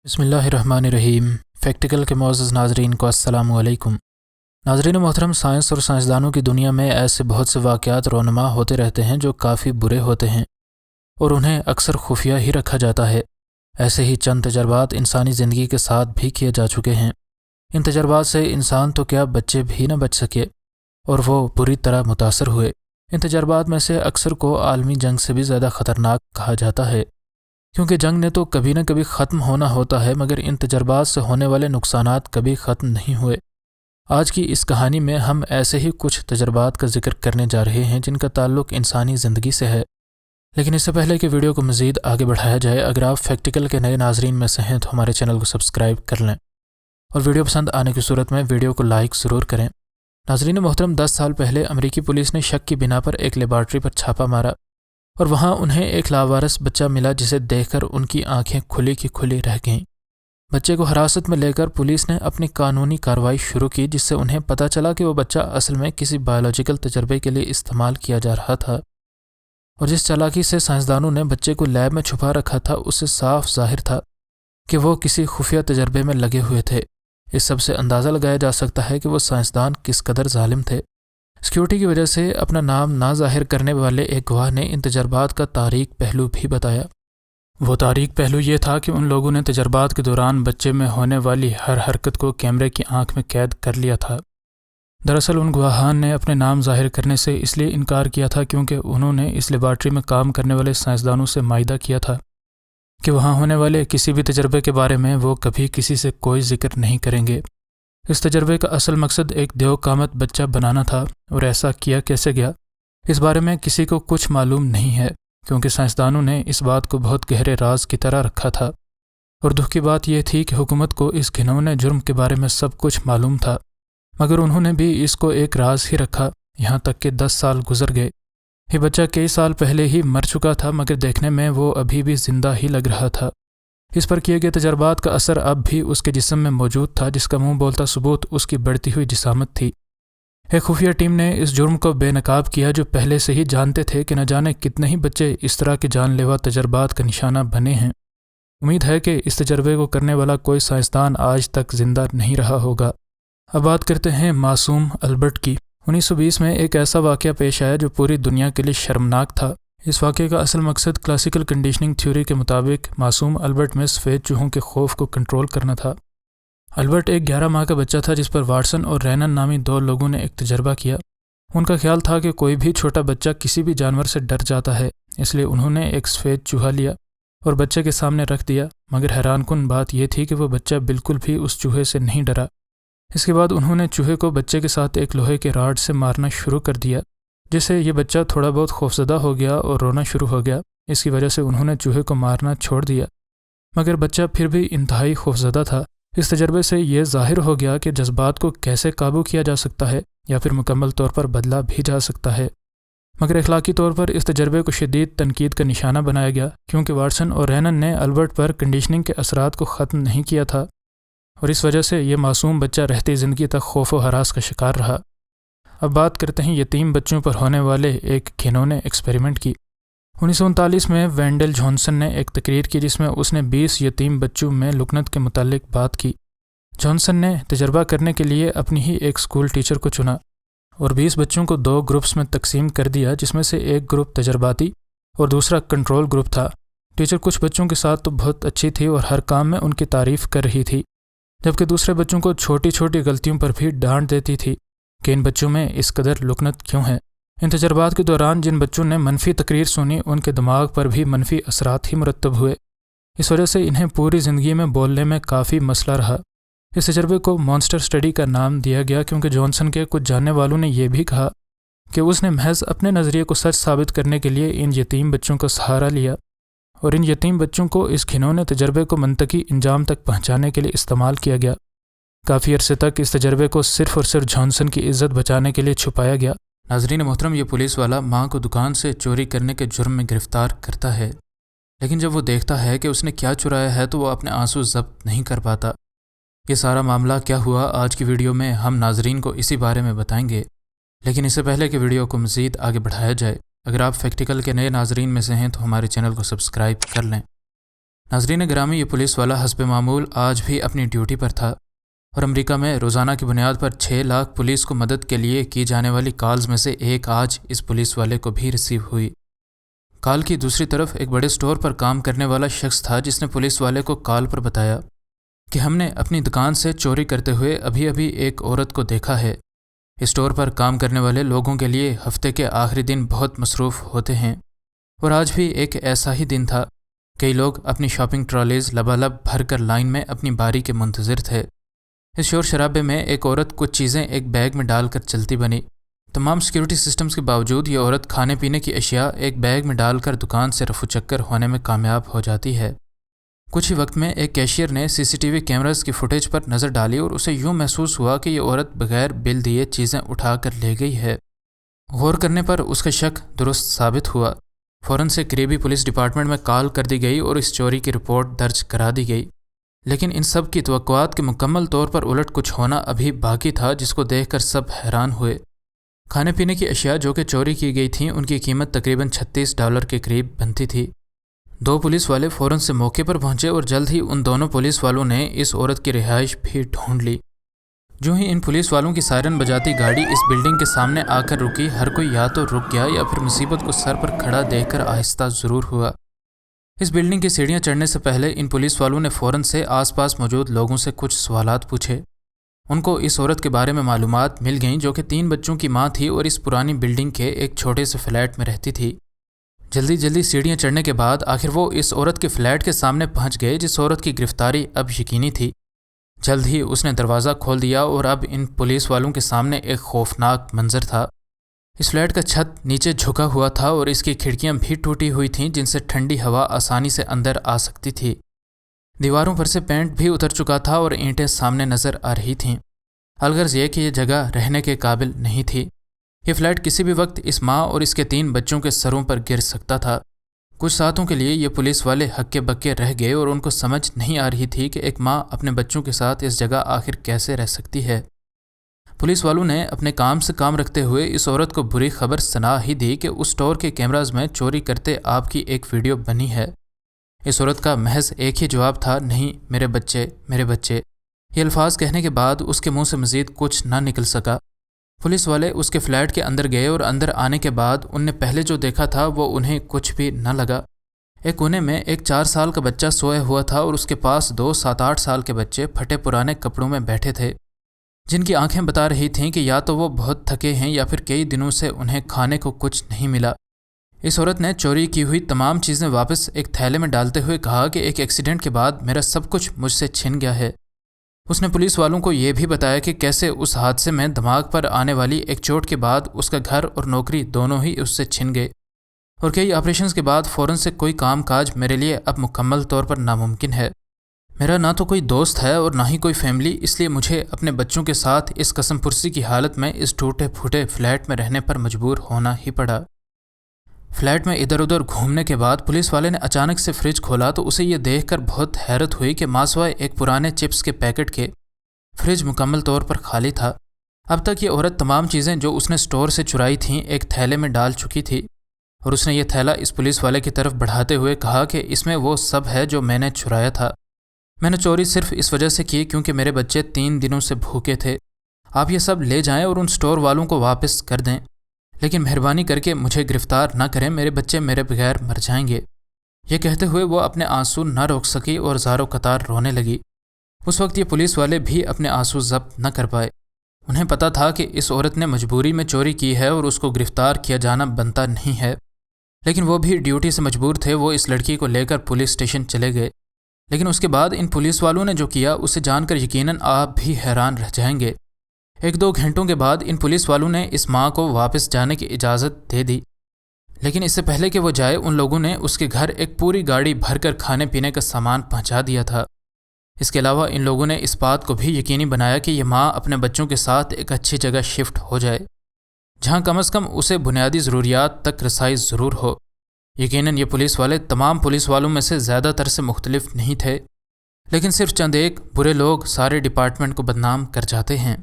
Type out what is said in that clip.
बिस्मिल्लाहिर्रहमानिर्रहीम। फैक्टिकल के मुअज़्ज़ज़ नाज़रीन को अस्सलामु अलैकुम। नाज़रीन मोहतरम, साइंस और साइंसदानों की दुनिया में ऐसे बहुत से वाक़यात रोनुमा होते रहते हैं जो काफ़ी बुरे होते हैं और उन्हें अक्सर खुफिया ही रखा जाता है। ऐसे ही चंद तजर्बात इंसानी ज़िंदगी के साथ भी किए जा चुके हैं। इन तजर्बात से इंसान तो क्या, बच्चे भी न बच सके और वो बुरी तरह मुतासर हुए। इन तजर्बात में से अक्सर को आलमी जंग से भी ज़्यादा ख़तरनाक कहा जाता है, क्योंकि जंग ने तो कभी न कभी ख़त्म होना होता है, मगर इन तजर्बात से होने वाले नुकसानात कभी ख़त्म नहीं हुए। आज की इस कहानी में हम ऐसे ही कुछ तजर्बात का जिक्र करने जा रहे हैं जिनका ताल्लुक़ इंसानी ज़िंदगी से है। लेकिन इससे पहले कि वीडियो को मज़ीद आगे बढ़ाया जाए, अगर आप फैक्टिकल के नए नाजरीन में से हैं तो हमारे चैनल को सब्सक्राइब कर लें और वीडियो पसंद आने की सूरत में वीडियो को लाइक ज़रूर करें। नाजरीन मोहतरम, 10 साल पहले अमरीकी पुलिस ने शक की बिना पर एक लेबॉर्ट्री पर छापा मारा और वहाँ उन्हें एक लावारिस बच्चा मिला, जिसे देखकर उनकी आंखें खुली की खुली रह गईं। बच्चे को हिरासत में लेकर पुलिस ने अपनी कानूनी कार्रवाई शुरू की, जिससे उन्हें पता चला कि वो बच्चा असल में किसी बायोलॉजिकल तजर्बे के लिए इस्तेमाल किया जा रहा था और जिस चालाकी से साइंसदानों ने बच्चे को लैब में छुपा रखा था, उससे साफ जाहिर था कि वो किसी खुफिया तजर्बे में लगे हुए थे। इस सब से अंदाज़ा लगाया जा सकता है कि वो साइंसदान किस कदर जालिम थे। सिक्योरिटी की वजह से अपना नाम ना जाहिर करने वाले एक गवाह ने इन तजर्बात का तारीख पहलू भी बताया। वो तारीख पहलू ये था कि उन लोगों ने तजर्बात के दौरान बच्चे में होने वाली हर हरकत को कैमरे की आंख में कैद कर लिया था। दरअसल उन गवाहान ने अपने नाम जाहिर करने से इसलिए इनकार किया था क्योंकि उन्होंने इस लेबॉर्ट्री में काम करने वाले साइंसदानों से मायदा किया था कि वहाँ होने वाले किसी भी तजर्बे के बारे में वो कभी किसी से कोई जिक्र नहीं करेंगे। इस तजर्बे का असल मकसद एक देवकामत बच्चा बनाना था और ऐसा किया कैसे गया, इस बारे में किसी को कुछ मालूम नहीं है, क्योंकि साइंसदानों ने इस बात को बहुत गहरे राज की तरह रखा था। और दुख की बात यह थी कि हुकूमत को इस घिनौने जुर्म के बारे में सब कुछ मालूम था, मगर उन्होंने भी इसको एक राज ही रखा। यहाँ तक कि 10 साल गुजर गए। ये बच्चा कई साल पहले ही मर चुका था, मगर देखने में वो अभी भी जिंदा ही लग रहा था। इस पर किए गए तजर्बात का असर अब भी उसके जिस्म में मौजूद था, जिसका मुंह बोलता सबूत उसकी बढ़ती हुई जिसामत थी। एक खुफिया टीम ने इस जुर्म को बेनकाब किया, जो पहले से ही जानते थे कि न जाने कितने ही बच्चे इस तरह के जानलेवा तजर्बात का निशाना बने हैं। उम्मीद है कि इस तजर्बे को करने वाला कोई साइंसदान आज तक जिंदा नहीं रहा होगा। अब बात करते हैं मासूम अल्बर्ट की। 1920 में एक ऐसा वाक़या पेश आया जो पूरी दुनिया के लिए शर्मनाक था। इस वाक़े का असल मकसद क्लासिकल कंडीशनिंग थ्योरी के मुताबिक मासूम अल्बर्ट में सफ़ेद चूहों के खौफ को कंट्रोल करना था। अल्बर्ट एक 11 माह का बच्चा था, जिस पर वाटसन और रैनन नामी 2 लोगों ने एक तजर्बा किया। उनका ख्याल था कि कोई भी छोटा बच्चा किसी भी जानवर से डर जाता है, इसलिए उन्होंने एक सफ़ेद चूहा लिया और बच्चे के सामने रख दिया। मगर हैरानकुन बात यह थी कि वो बच्चा बिल्कुल भी उस चूहे से नहीं डरा। इसके बाद उन्होंने चूहे को बच्चे के साथ एक लोहे के राड से मारना शुरू कर दिया, जिससे ये बच्चा थोड़ा बहुत खौफजदा हो गया और रोना शुरू हो गया। इसकी वजह से उन्होंने चूहे को मारना छोड़ दिया, मगर बच्चा फिर भी इंतहाई खौफजदा था। इस तजर्बे से ये ज़ाहिर हो गया कि जज्बात को कैसे काबू किया जा सकता है या फिर मुकम्मल तौर पर बदला भी जा सकता है। मगर अखलाकी तौर पर इस तजर्बे को शदीद तनकीद का निशाना बनाया गया, क्योंकि वाटसन और रैनन ने अल्बर्ट पर कंडीशनिंग के असरात को ख़त्म नहीं किया था और इस वजह से ये मासूम बच्चा रहती ज़िंदगी तक खौफ व हरास का शिकार रहा। अब बात करते हैं यतीम बच्चों पर होने वाले एक घिनौने एक्सपेरिमेंट की। 1939 में वेंडल जॉनसन ने एक तकरीर की, जिसमें उसने 20 यतीम बच्चों में लुकनत के मुतालिक बात की। जॉनसन ने तजर्बा करने के लिए अपनी ही एक स्कूल टीचर को चुना और 20 बच्चों को 2 ग्रुप्स में तकसीम कर दिया, जिसमें से एक ग्रुप तजर्बाती और दूसरा कंट्रोल ग्रुप था। टीचर कुछ बच्चों के साथ तो बहुत अच्छी थी और हर काम में उनकी तारीफ़ कर रही थी, जबकि दूसरे बच्चों को छोटी छोटी गलतियों पर भी डांट देती थी कि इन बच्चों में इस कदर लुकनत क्यों है। इन तजर्बात के दौरान जिन बच्चों ने मनफी तकरीर सुनी, उनके दिमाग पर भी मनफी असरात ही मुरतब हुए। इस वजह से इन्हें पूरी ज़िंदगी में बोलने में काफ़ी मसला रहा। इस तजर्बे को मॉन्स्टर स्टडी का नाम दिया गया, क्योंकि जॉनसन के कुछ जानने वालों ने यह भी कहा कि उसने महज अपने नज़रिए को सच साबित करने के लिए इन यतीम बच्चों का सहारा लिया और इन यतीम बच्चों को इस घिनौने तजर्बे को मंतकी इंजाम तक पहुँचाने के लिए इस्तेमाल किया गया। काफ़ी अरसे तक इस तजर्बे को सिर्फ़ और सिर्फ जॉनसन की इज़्ज़त बचाने के लिए छुपाया गया। नाज़रीन मोहतरम, ये पुलिस वाला माँ को दुकान से चोरी करने के जुर्म में गिरफ़्तार करता है, लेकिन जब वो देखता है कि उसने क्या चुराया है तो वो अपने आंसू ज़ब्त नहीं कर पाता। ये सारा मामला क्या हुआ, आज की वीडियो में हम नाज़रीन को इसी बारे में बताएंगे। लेकिन इससे पहले कि वीडियो को मज़ीद आगे बढ़ाया जाए, अगर आप फैक्टिकल के नए नाज़रीन में से हैं तो हमारे चैनल को सब्सक्राइब कर लें। ناظرین گرامی، یہ پولیس والا حسب معمول آج بھی اپنی ڈیوٹی پر تھا اور امریکہ میں روزانہ کی بنیاد پر 6 لاکھ پولیس کو مدد کے لیے کی جانے والی کالز میں سے ایک آج اس پولیس والے کو بھی ریسیو ہوئی۔ کال کی دوسری طرف ایک بڑے سٹور پر کام کرنے والا شخص تھا جس نے پولیس والے کو کال پر بتایا کہ ہم نے اپنی دکان سے چوری کرتے ہوئے ابھی ایک عورت کو دیکھا ہے۔ اسٹور پر کام کرنے والے لوگوں کے لیے ہفتے کے آخری دن بہت مصروف ہوتے ہیں اور آج بھی ایک ایسا ہی دن تھا۔ کئی لوگ اپنی شاپنگ ٹرالیز لبالب بھر کر لائن میں اپنی باری کے منتظر تھے۔ اس شور شرابے میں ایک عورت کچھ چیزیں ایک بیگ میں ڈال کر چلتی بنی۔ تمام سیکیورٹی سسٹمز کے باوجود یہ عورت کھانے پینے کی اشیاء ایک بیگ میں ڈال کر دکان سے رفو چکر ہونے میں کامیاب ہو جاتی ہے۔ کچھ ہی وقت میں ایک کیشیئر نے CCTV کیمراز کی فوٹیج پر نظر ڈالی اور اسے یوں محسوس ہوا کہ یہ عورت بغیر بل دیے چیزیں اٹھا کر لے گئی ہے۔ غور کرنے پر اس کا شک درست ثابت ہوا۔ فوراً سے قریبی پولیس ڈپارٹمنٹ میں کال کر دی گئی اور اس چوری کی رپورٹ درج کرا دی گئی، لیکن ان سب کی توقعات کے مکمل طور پر الٹ کچھ ہونا ابھی باقی تھا، جس کو دیکھ کر سب حیران ہوئے۔ کھانے پینے کی اشیاء جو کہ چوری کی گئی تھیں ان کی قیمت تقریباً $36 کے قریب بنتی تھی۔ 2 پولیس والے فوراً سے موقع پر پہنچے اور جلد ہی ان دونوں پولیس والوں نے اس عورت کی رہائش بھی ڈھونڈ لی۔ جو ہی ان پولیس والوں کی سائرن بجاتی گاڑی اس بلڈنگ کے سامنے آ کر رکی، ہر کوئی یا تو رک گیا یا پھر مصیبت کو سر پر کھڑا دیکھ کر آہستہ ضرور ہوا۔ اس بلڈنگ کی سیڑھیاں چڑھنے سے پہلے ان پولیس والوں نے فوراً سے آس پاس موجود لوگوں سے کچھ سوالات پوچھے۔ ان کو اس عورت کے بارے میں معلومات مل گئیں جو کہ 3 بچوں کی ماں تھی اور اس پرانی بلڈنگ کے ایک چھوٹے سے فلیٹ میں رہتی تھی۔ جلدی سیڑھیاں چڑھنے کے بعد آخر وہ اس عورت کے فلیٹ کے سامنے پہنچ گئے، جس عورت کی گرفتاری اب یقینی تھی۔ جلد ہی اس نے دروازہ کھول دیا اور اب ان پولیس والوں کے سامنے ایک خوفناک منظر تھا۔ اس فلیٹ کا چھت نیچے جھکا ہوا تھا اور اس کی کھڑکیاں بھی ٹوٹی ہوئی تھیں جن سے ٹھنڈی ہوا آسانی سے اندر آ سکتی تھی۔ دیواروں پر سے پینٹ بھی اتر چکا تھا اور اینٹیں سامنے نظر آ رہی تھیں۔ الغرض یہ کہ یہ جگہ رہنے کے قابل نہیں تھی۔ یہ فلیٹ کسی بھی وقت اس ماں اور اس کے 3 بچوں کے سروں پر گر سکتا تھا۔ کچھ ساعتوں کے لیے یہ پولیس والے ہکے بکے رہ گئے اور ان کو سمجھ نہیں آ رہی تھی کہ ایک ماں اپنے بچوں کے ساتھ اس جگہ آخر کیسے رہ سکتی ہے۔ پولیس والوں نے اپنے کام سے کام رکھتے ہوئے اس عورت کو بری خبر سنا ہی دی کہ اس سٹور کے کیمراز میں چوری کرتے آپ کی ایک ویڈیو بنی ہے۔ اس عورت کا محض ایک ہی جواب تھا، نہیں میرے بچے، میرے بچے۔ یہ الفاظ کہنے کے بعد اس کے منہ سے مزید کچھ نہ نکل سکا۔ پولیس والے اس کے فلیٹ کے اندر گئے اور اندر آنے کے بعد ان نے پہلے جو دیکھا تھا وہ انہیں کچھ بھی نہ لگا۔ ایک کونے میں ایک 4 سال کا بچہ سویا ہوا تھا اور اس کے پاس 2 7-8 سال کے بچے پھٹے پرانے کپڑوں میں بیٹھے تھے، جن کی آنکھیں بتا رہی تھیں کہ یا تو وہ بہت تھکے ہیں یا پھر کئی دنوں سے انہیں کھانے کو کچھ نہیں ملا۔ اس عورت نے چوری کی ہوئی تمام چیزیں واپس ایک تھیلے میں ڈالتے ہوئے کہا کہ ایک ایکسیڈنٹ کے بعد میرا سب کچھ مجھ سے چھن گیا ہے۔ اس نے پولیس والوں کو یہ بھی بتایا کہ کیسے اس حادثے میں دماغ پر آنے والی ایک چوٹ کے بعد اس کا گھر اور نوکری دونوں ہی اس سے چھن گئے، اور کئی آپریشنز کے بعد فوراً سے کوئی کام کاج میرے لیے اب مکمل طور پر ناممکن ہے۔ میرا نہ تو کوئی دوست ہے اور نہ ہی کوئی فیملی، اس لیے مجھے اپنے بچوں کے ساتھ اس قسم پرسی کی حالت میں اس ٹوٹے پھوٹے فلیٹ میں رہنے پر مجبور ہونا ہی پڑا۔ فلیٹ میں ادھر ادھر گھومنے کے بعد پولیس والے نے اچانک سے فریج کھولا تو اسے یہ دیکھ کر بہت حیرت ہوئی کہ ماسوائے ایک پرانے چپس کے پیکٹ کے فریج مکمل طور پر خالی تھا۔ اب تک یہ عورت تمام چیزیں جو اس نے سٹور سے چرائی تھیں ایک تھیلے میں ڈال چکی تھی، اور اس نے یہ تھیلا اس پولیس والے کی طرف بڑھاتے ہوئے کہا کہ اس میں وہ سب ہے جو میں نے چرایا تھا۔ میں نے چوری صرف اس وجہ سے کی کیونکہ میرے بچے 3 دنوں سے بھوکے تھے۔ آپ یہ سب لے جائیں اور ان سٹور والوں کو واپس کر دیں، لیکن مہربانی کر کے مجھے گرفتار نہ کریں، میرے بچے میرے بغیر مر جائیں گے۔ یہ کہتے ہوئے وہ اپنے آنسو نہ روک سکی اور زاروں قطار رونے لگی۔ اس وقت یہ پولیس والے بھی اپنے آنسو ضبط نہ کر پائے۔ انہیں پتہ تھا کہ اس عورت نے مجبوری میں چوری کی ہے اور اس کو گرفتار کیا جانا بنتا نہیں ہے، لیکن وہ بھی ڈیوٹی سے مجبور تھے۔ وہ اس لڑکی کو لے کر پولیس اسٹیشن چلے گئے، لیکن اس کے بعد ان پولیس والوں نے جو کیا اسے جان کر یقیناً آپ بھی حیران رہ جائیں گے۔ 1-2 گھنٹوں کے بعد ان پولیس والوں نے اس ماں کو واپس جانے کی اجازت دے دی، لیکن اس سے پہلے کہ وہ جائے ان لوگوں نے اس کے گھر ایک پوری گاڑی بھر کر کھانے پینے کا سامان پہنچا دیا تھا۔ اس کے علاوہ ان لوگوں نے اس بات کو بھی یقینی بنایا کہ یہ ماں اپنے بچوں کے ساتھ ایک اچھی جگہ شفٹ ہو جائے، جہاں کم از کم اسے بنیادی ضروریات تک رسائی ضرور ہو۔ یقیناً یہ پولیس والے تمام پولیس والوں میں سے زیادہ تر سے مختلف نہیں تھے، لیکن صرف چند ایک برے لوگ سارے ڈپارٹمنٹ کو بدنام کر جاتے ہیں۔